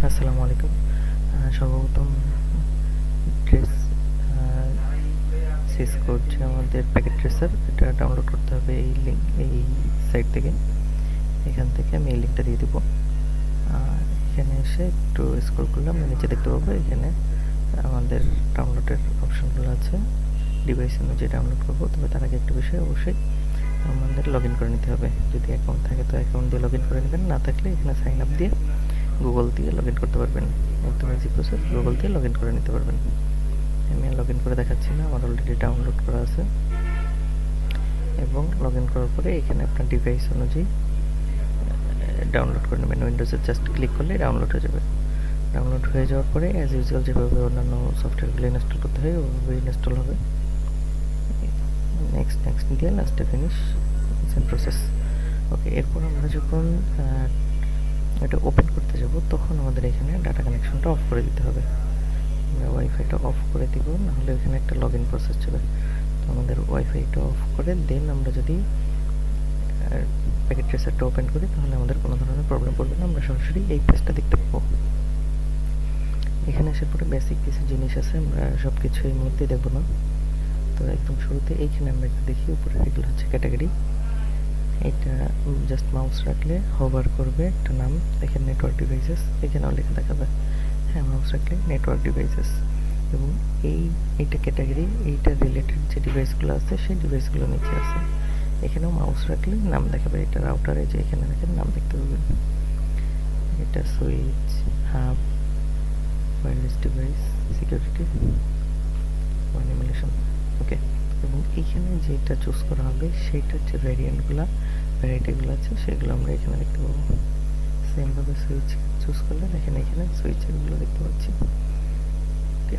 আসসালামু আলাইকুম। সর্বপ্রথম ট্রেস সিসকোর যে আমাদের প্যাকেট ট্রেসার, এটা ডাউনলোড করতে হবে এই সাইট থেকে। এখান থেকে আমি এই লিঙ্কটা দিয়ে দেবো। এখানে এসে একটু স্ক্রল করলে আমরা নিচে দেখতে পাবো এখানে আমাদের ডাউনলোডের অপশনগুলো আছে। ডিভাইস অনুযায়ী ডাউনলোড করবো, তবে তার আগে একটা বিষয় অবশ্যই আমাদের লগ ইন করে নিতে হবে। যদি অ্যাকাউন্ট থাকে তো অ্যাকাউন্ট দিয়ে লগ ইন করে নেবেন, না থাকলে এখানে সাইন আপ দিয়ে গুগল দিয়ে লগ ইন করতে পারবেন। একদম ইজি প্রসেস, গুগল দিয়ে লগ ইন করে নিতে পারবেন। আমি লগ ইন করে দেখাচ্ছি না, আমার অলরেডি ডাউনলোড করা আছে। এবং লগ ইন করার পরে এখানে আপনার ডিভাইস অনুযায়ী ডাউনলোড করে নেবেন। উইন্ডোজে জাস্ট ক্লিক করলে ডাউনলোড হয়ে যাবে। ডাউনলোড হয়ে যাওয়ার পরে অ্যাজ ইউজুয়াল যেভাবে অন্যান্য সফটওয়্যারগুলো ইনস্টল করতে হয় ওভাবে ইনস্টল হবে। নেক্সট নেক্সট দিয়ে লাস্টে ফিনিশ প্রসেস। ওকে, এরপর আমরা যখন এটা ওপেন করতে যাব তখন আমাদের এখানে ডাটা কানেকশনটা অফ করে দিতে হবে। আমরা ওয়াইফাইটা অফ করে দিব, নাহলে এখানে একটা লগ ইন প্রসেস যাবে। তো আমাদের ওয়াইফাইটা অফ করে দেন আমরা যদি প্যাকেট ট্রেসারটা ওপেন করি তাহলে আমাদের কোনো ধরনের প্রবলেম পড়বে না, আমরা সরাসরি এই পেজটা দেখতে পাবো। এখানে আসার পরে বেসিক কিছু জিনিস আছে, আমরা সব কিছু এই মুহূর্তে দেখবো না। তো একদম শুরুতে এইখানে আমরা একটু দেখি, উপরে এগুলো হচ্ছে ক্যাটাগরি। এটা জাস্ট মাউস রাখলে হোভার করবে একটা নাম, দেখেন নেটওয়ার্ক ডিভাইসেস, এখানেও লেখা দেখাবে। হ্যাঁ, মাউস রাখলে নেটওয়ার্ক ডিভাইসেস, এবং এইটা ক্যাটাগরি, এইটা রিলেটেড যে ডিভাইসগুলো আছে সেই ডিভাইসগুলো নিচে আছে। এখানেও মাউস রাখলে নাম দেখাবে। এটা রাউটারে যে এখানে দেখেন নাম দেখতে পাবেন। এটা switch, hub, wireless device, security, ওয়ান এমুলেশন। ওকে, এবং এইখানে যেটা চুজ করা হবে সেইটার যে ভ্যারাইটিগুলো আছে সেগুলো আমরা এখানে দেখতে পাবো। সেমভাবে সুইচ চুজ করলে দেখেন এখানে সুইচেরগুলো দেখতে পাচ্ছি। ওকে,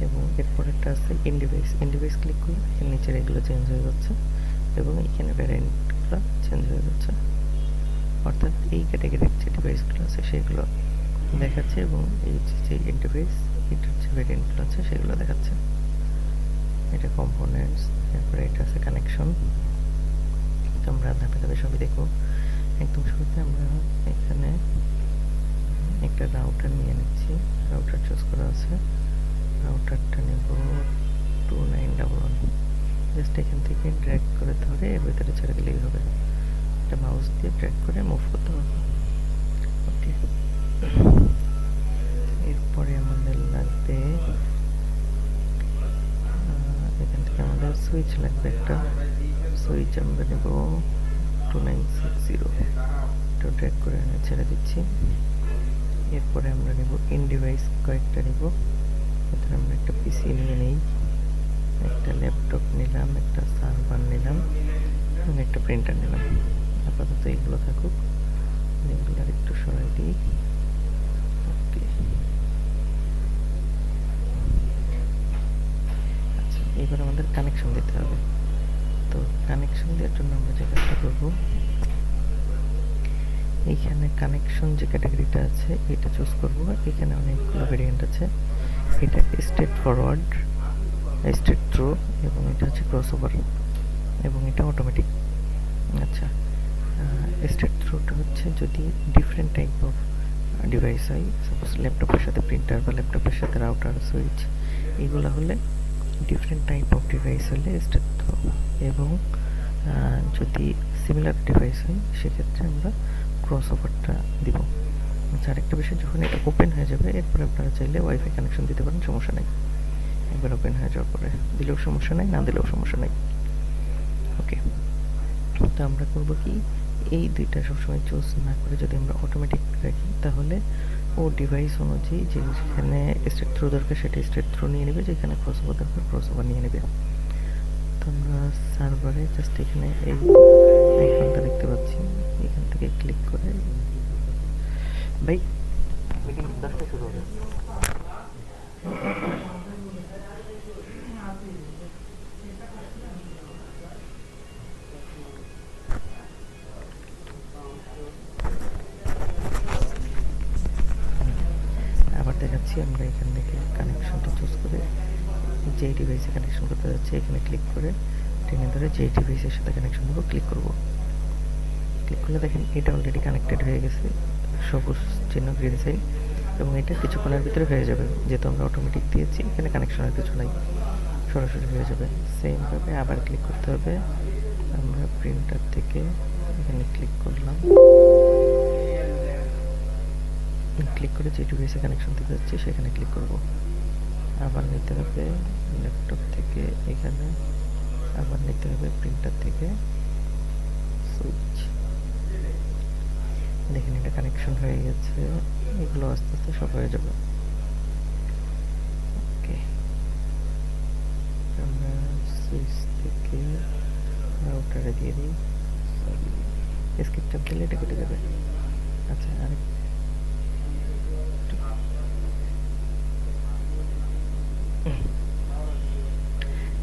এবং এরপরেরটা আছে ইনডিভাইস ক্লিক করলে এখানে নিচের এগুলো চেঞ্জ হয়ে যাচ্ছে এবং এখানে ভ্যারিয়েন্টগুলো চেঞ্জ হয়ে যাচ্ছে, অর্থাৎ এই ক্যাটাগরির যে ডিভাইসগুলো আছে সেগুলো দেখাচ্ছে এবং এই যে ইনডিভাইস এটার যে ভ্যারিয়েন্টগুলো আছে সেগুলো দেখাচ্ছে। এটা কম্পোনেন্টস, তারপরে এটা আছে কানেকশন। আমরা ধাপে ধাপে সবই দেখবো। একদম শুরুতে আমরা এখানে একটা রাউটার নিয়ে নিচ্ছি, রাউটার চুজ করা আছে। রাউটারটা নেব 2911। জাস্ট এখান থেকে ড্র্যাগ করে ধরে এর ভিতরে ছেড়ে দিলেই হবে। এটা মাউস দিয়ে ড্র্যাগ করে মুভ করতে হবে। ওকে, এরপরে আমাদের লাগবে এখান থেকে আমাদের সুইচ লাগবে একটা। সুইচ আমরা নেব 2960, এটা ড্র্যাগ করে ছেড়ে দিচ্ছি। এরপরে আমরা নেব ইনডিভাইস কয়েকটা নেব। এখানে আমরা একটা পিসি নিয়ে নেই, একটা ল্যাপটপ নিলাম, একটা সার্ভার নিলাম এবং একটা প্রিন্টার নিলাম। আপাতত এইগুলো থাকুক, এগুলো একটু সরাই দিই। ওকে, আচ্ছা, এবার আমাদের কানেকশন দিতে হবে। তো কানেকশন দেওয়ার জন্য আমরা যে কাজটা করবো, এইখানে কানেকশন যে ক্যাটাগরিটা আছে এটা চুজ করবো। এখানে অনেকগুলো ভেরিয়েন্ট আছে। এটা স্ট্রেট ফরওয়ার্ড, স্ট্রেট থ্রু, এবং এটা হচ্ছে ক্রসওভার, এবং এটা অটোমেটিক। আচ্ছা, স্ট্রেট থ্রুটা হচ্ছে যদি ডিফারেন্ট টাইপ অফ ডিভাইস হয়, সাপোজ ল্যাপটপের সাথে প্রিন্টার বা ল্যাপটপের সাথে রাউটার, সুইচ, এগুলো হলে ডিফারেন্ট টাইপ অফ ডিভাইস হলে স্ট্রেট থ্রু, এবং যদি সিমিলার ডিভাইস হয় সেক্ষেত্রে আমরা ক্রসওভারটা দিব। আচ্ছা, আরেকটা বিষয়, যখন এটা ওপেন হয়ে যাবে এরপরে আপনারা চাইলে ওয়াইফাই কানেকশন দিতে পারেন, সমস্যা নেই। একবার ওপেন হয়ে যাওয়ার পরে দিলেও সমস্যা নেই, না দিলেও সমস্যা নেই। ওকে, তো আমরা করবো কি, এই দুইটা সবসময় চুজ না করে যদি আমরা অটোমেটিক রাখি তাহলে ও ডিভাইস অনুযায়ী যে যেখানে স্ট্রেট থ্রু দরকার সেটা স্ট্রেট থ্রু নিয়ে নেবে, যেখানে ক্রসওভার দরকার ক্রসওভার নিয়ে নেবে। তো আমরা সার্ভারে জাস্ট এখানে এই আইকনটা দেখতে পাচ্ছি, এখান থেকে ক্লিক করে ভাই মিটিং 10টায় শুরু হবে। আবার দেখাচ্ছি, আমরা এখান থেকে কানেকশনটা চুজ করে যে ডিভাইসে কানেকশন করতে যাচ্ছে এখানে ক্লিক করে টেনে ধরে যে ডিভাইসের সাথে কানেকশন দেবো ক্লিক করব। ক্লিক করলে দেখেন এটা অলরেডি কানেক্টেড হয়ে গেছে। সবুজ চিহ্ন গ্রিন সাইন, এবং এটা কিছুক্ষণের ভিতরে হয়ে যাবে, যেহেতু আমরা অটোমেটিক দিয়েছি এখানে কানেকশনের কিছু নাই, সরাসরি হয়ে যাবে। সেমভাবে আবার ক্লিক করতে হবে, আমরা প্রিন্টার থেকে এখানে ক্লিক করলাম, ক্লিক করে যে ডিভাইসে কানেকশন দিতে যাচ্ছি সেখানে ক্লিক করব। আবার নিতে হবে ল্যাপটপ থেকে এখানে, আবার নিতে হবে প্রিন্টার থেকে সুইচ। দেখেন এটা কানেকশন হয়ে গেছে, এগুলো আস্তে আস্তে সব হয়ে যাবে। ওকে, আমরা সুইচ থেকে রাউটারে দিয়ে দিই, এসকেপ চাপ দিলে এটা কেটে যাবে। আচ্ছা,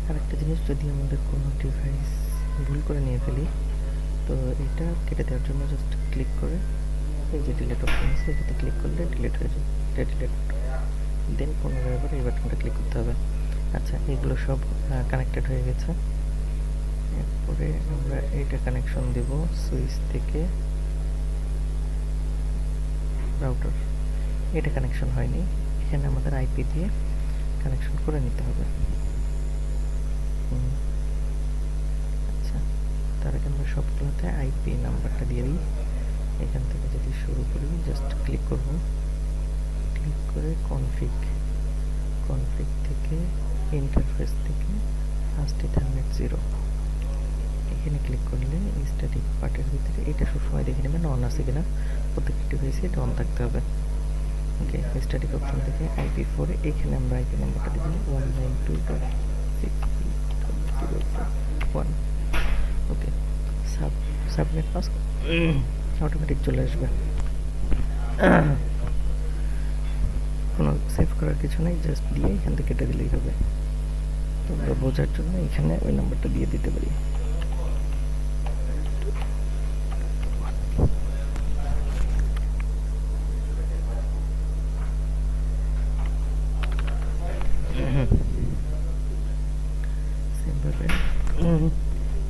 আরেকটা জিনিস, যদি আমাদের কোনো ডিভাইস ভুল করে নিয়ে ফেলি, তো এটা কেটে দেওয়ার জন্য জাস্ট ক্লিক করে এই যে ডিলিট অপশন আছে এটাতে ক্লিক করলে ডিলিট হয়ে যাবে, এটা ডিলিট। দেন পুনরায় আবার এই বাটনটা ক্লিক করতে হবে। আচ্ছা, এগুলো সব কানেক্টেড হয়ে গেছে। এরপরে আমরা এইটা কানেকশন দেব সুইচ থেকে রাউটার। এটা কানেকশন হয়নি, এখানে আমাদের আইপি দিয়ে কানেকশন করে নিতে হবে। আচ্ছা, তার আগে আমরা সবগুলোতে আইপি নাম্বারটা দিয়ে দিই। এখান থেকে যদি শুরু করি, জাস্ট ক্লিক করব, ক্লিক করে কনফিগ থেকে ইন্টারফেস থেকে ফার্স্ট ইথারনেট 0 এখানে ক্লিক করলে স্ট্যাটিক পার্টের ভিতরে এটা সবসময় দেখে নেবেন অন আছে কিনা, প্রত্যেকটি ডিভাইসে এটা অন থাকতে হবে। ওকে, স্ট্যাটিক অপশন থেকে IP4 এখানে আমরা আইপি নাম্বারটা দিব 192.6.0.1। ওকে, সাবমিট পাস অটোমেটিক চলে আসবে, কোনো সেভ করার কিছু নেই, জাস্ট দিয়ে এখান থেকে কেটে দিলেই হবে। তো আমরা বোঝার জন্য এখানে ওই নাম্বারটা দিয়ে দিতে পারি।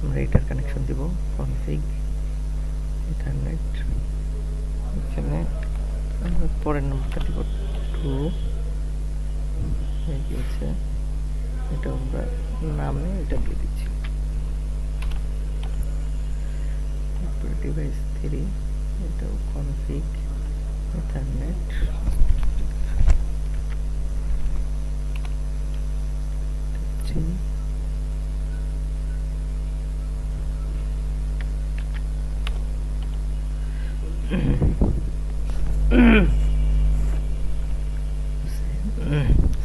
আমরা এটার কানেকশন দিব কনফিগ ইথারনেট, এখানে আমরা পরের নাম্বারটা দিব 2 হয়ে গিয়েছে, এটা আমরা নামে এটা দিয়ে দিচ্ছি। তারপরে ডিভাইস 3 এটাও কনফিগ ইথারনেট,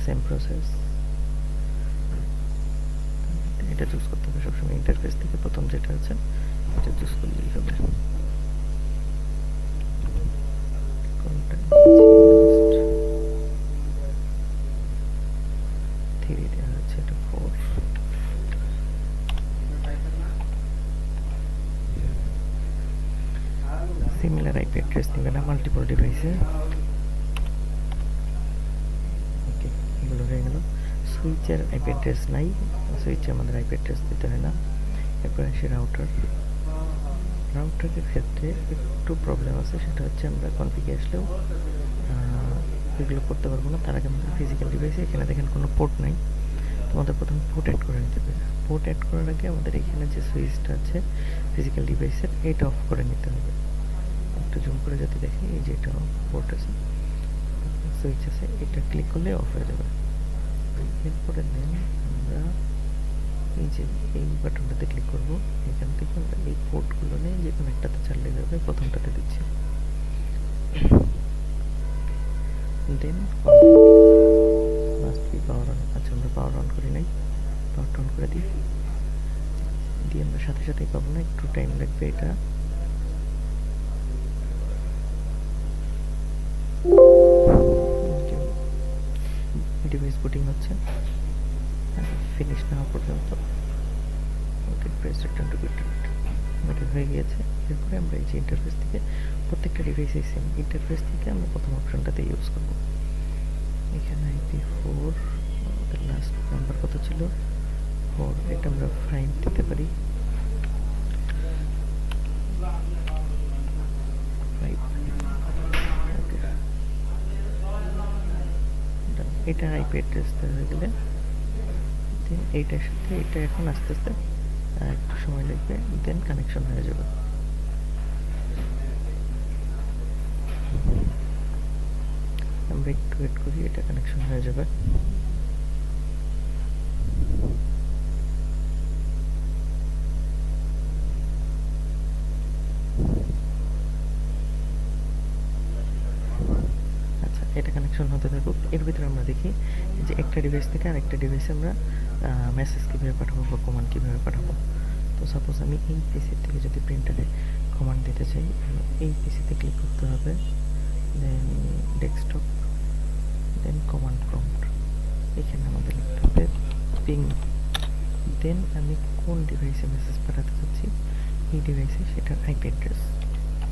সেম প্রসেস। এটা চুজ করতে হবে সবসময়, ইন্টারফেস থেকে প্রথম যেটা আছে এটা চুজ করলেই হবে। কোনটা 3 দেওয়া আছে, এটা 4। সিমিলার আইপি অ্যাড্রেস নেবে না মাল্টিপল ডিভাইসে। ওকে, এগুলো হয়ে গেল। সুইচের আইপি অ্যাড্রেস নাই, সুইচে আমাদের আইপি অ্যাড্রেস দিতে হয় না। এরপর আসি রাউটারের ক্ষেত্রে একটু প্রবলেম আছে, সেটা হচ্ছে আমরা কনফিগে আসলেও এগুলো করতে পারবো না। তার আগে আমাদের ফিজিক্যাল ডিভাইসে এখানে দেখেন কোনো পোর্ট নাই, তোমাদের প্রথমে পোর্ট অ্যাড করে নিতে হবে। পোর্ট অ্যাড করার আগে আমাদের এখানে যে সুইচটা আছে ফিজিক্যাল ডিভাইসের, এটা অফ করে নিতে হবে। একটু জুম করে যদি দেখি, এই যে এটা পোর্ট আছে, সুইচ আছে, এটা ক্লিক করলে অফ হয়ে যাবে। এরপরে দেন আমরা এই যে এই বাটনটাতে ক্লিক করব, এখান থেকে আমরা এই পোর্টগুলো নিয়ে যে কোনো একটাতে চাললে যাবে, প্রথমটাতে দিচ্ছি। দেন মাস্ট বি পাওয়ার অন। আচ্ছা, আমরা পাওয়ার অন করি নাই, পাওয়ার অন করে দিই, দিয়ে আমরা সাথে সাথেই পাবো না, একটু টাইম লাগবে। এটা ডিভাইস বুটিং হচ্ছে, ফিনিশ না হওয়া পর্যন্ত। ওকে, প্রেস রিটার্ন টু ইন্টারনেট, ওকে হয়ে গিয়েছে। এরপরে আমরা এই যে ইন্টারফেস থেকে প্রত্যেকটা ডিভাইসে সেম ইন্টারফেস থেকে আমরা প্রথম অপশনটাতে ইউজ করব। এখানে IP4 আমাদের লাস্ট নাম্বার কত ছিল 4, এটা আমরা 5 দিতে পারি। 5 এটা আইপি অ্যাড্রেস হয়ে গেলে দেন এইটার সাথে এটা এখন আস্তে আস্তে একটু সময় লাগবে, দেন কানেকশন হয়ে যাবে। আমরা একটু ওয়েট করি, এটা কানেকশন হয়ে যাবে। আচ্ছা, এটা কানেকশন হতে থাকুক। এর ভিতরে আমরা দেখি যে একটা ডিভাইস থেকে আরেকটা ডিভাইসে আমরা মেসেজ কীভাবে পাঠাবো বা কমান্ড কীভাবে পাঠাবো। তো সাপোজ আমি এই পিসির থেকে যদি প্রিন্টারে কমান্ড দিতে চাই, এই পিসিতে ক্লিক করতে হবে, দেন ডেস্কটপ, দেন কমান্ড প্রম্পট। এখানে আমাদের লিখতে হবে পিং, দেন আমি কোন ডিভাইসে মেসেজ পাঠাতে চাচ্ছি, এই ডিভাইসে সেটার আইপি অ্যাড্রেস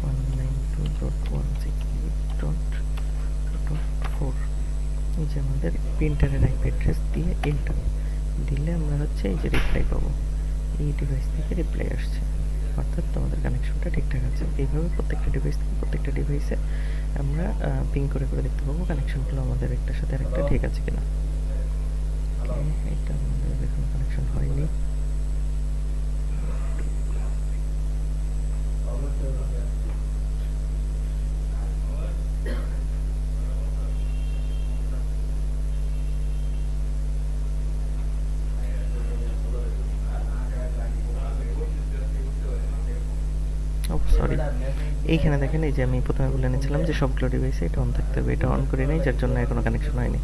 192.168.4। এই যে আমাদের প্রিন্টারের আইপি অ্যাড্রেস দিয়ে এন্টার দিলে আমরা হচ্ছে এই যে রিপ্লাই পাবো, এই ডিভাইস থেকে রিপ্লাই আসছে, অর্থাৎ তোমাদের কানেকশনটা ঠিকঠাক আছে। এইভাবে প্রত্যেকটা ডিভাইস থেকে প্রত্যেকটা ডিভাইসে আমরা পিং করে করে দেখতে পাবো কানেকশনগুলো আমাদের একটার সাথে আরেকটা ঠিক আছে কিনা। এটা আমাদের এখন কানেকশন হয়নি। সরি, এইখানে দেখেন এই যে আমি প্রথমে বলে নিয়েছিলাম যে সবগুলো ডিভাইসে এটা অন থাকতে হবে, এটা অন করি নাই, যার জন্য এখনো কানেকশন হয়নি।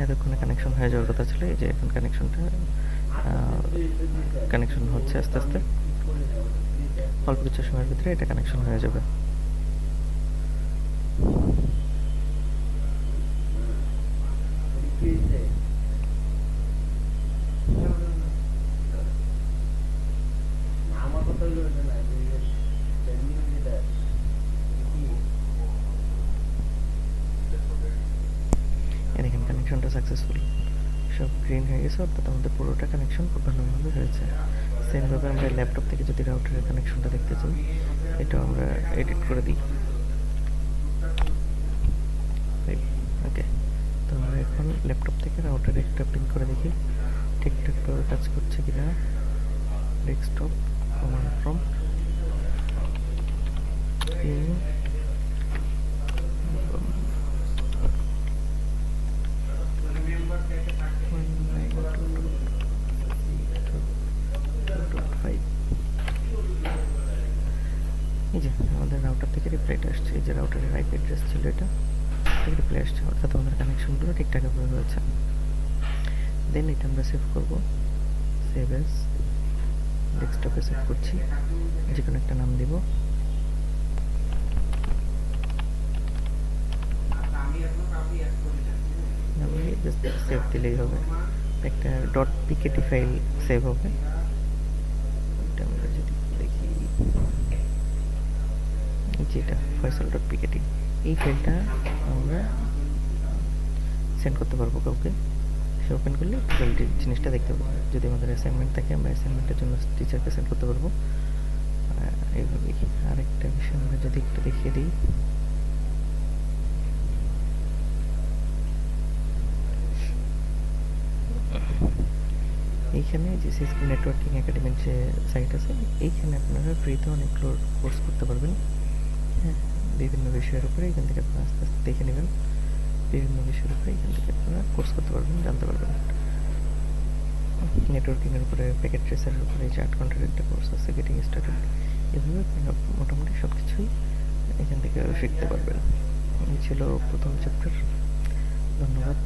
এতক্ষণে কানেকশন হয়ে যাওয়ার কথা ছিল। এই যে এখন কানেকশন হচ্ছে আস্তে আস্তে, অল্প কিছু সময়ের ভিতরে এটা কানেকশন হয়ে যাবে। দেখেন কানেকশনটা সাকসেসফুল, সব গ্রিন হয়ে গেছে, অর্থাৎ আমাদের পুরোটা কানেকশন খুব ভালোভাবে হয়েছে। সেমভাবে আমরা ল্যাপটপ থেকে যদি রাউটারের কানেকশনটা দেখতে চাই, এটা আমরা এডিট করে দিই। ওকে, তো আমরা এখন ল্যাপটপ থেকে রাউটারে একটা পিং করে দেখি ঠিকঠাকভাবে কাজ করছে কিনা। ডেস্কটপ, কমান্ড প্রম্পট, পিং, এই যে আমাদের রাউটার থেকে রিপ্লাইটা আসছে, এই যে রাউটারের আইপি অ্যাড্রেস ছিল এটা, রিপ্লাই আসছে, অর্থাৎ আমাদের কানেকশনগুলো ঠিকঠাকভাবে হয়েছে। দেন এটা আমরা সেভ করব, সেভ এস, ডেস্কটপে সেভ করছি, যে কোনো একটা নাম দিব, সেভ দিলেই হবে, একটা .pkt ফাইল সেভ হবে। এটা আমরা যদি দেখি, যেটা ফয়সাল.pkt, এই ফাইলটা আমরা সেন্ড করতে পারবো কাউকে, সে ওপেন করলে টোটাল জিনিসটা দেখতে পাবো। যদি আমাদের অ্যাসাইনমেন্ট থাকে, আমরা অ্যাসাইনমেন্টের জন্য টিচারকে সেন্ড করতে পারবো। এইভাবেই আরেকটা বিষয় আমরা যদি একটু দেখিয়ে দিই, এইখানে যে সিসকো নেটওয়ার্কিং একাডেমির যে সাইট আছে, এইখানে আপনারা ফ্রিতে অনেকগুলো কোর্স করতে পারবেন। হ্যাঁ, বিভিন্ন বিষয়ের উপরে এখান থেকে আপনারা আস্তে আস্তে দেখে নেবেন, বিভিন্ন বিষয়ের উপরে এখান থেকে আপনারা কোর্স করতে পারবেন, জানতে পারবেন। নেটওয়ার্কিংয়ের উপরে, প্যাকেট ট্রেসারের উপরে, যে 8 ঘন্টার একটা কোর্স আছে গেটিং স্টার্টেড, এভাবে আপনারা মোটামুটি সব কিছুই এখান থেকে শিখতে পারবেন। এই ছিল প্রথম চ্যাপ্টার। ধন্যবাদ।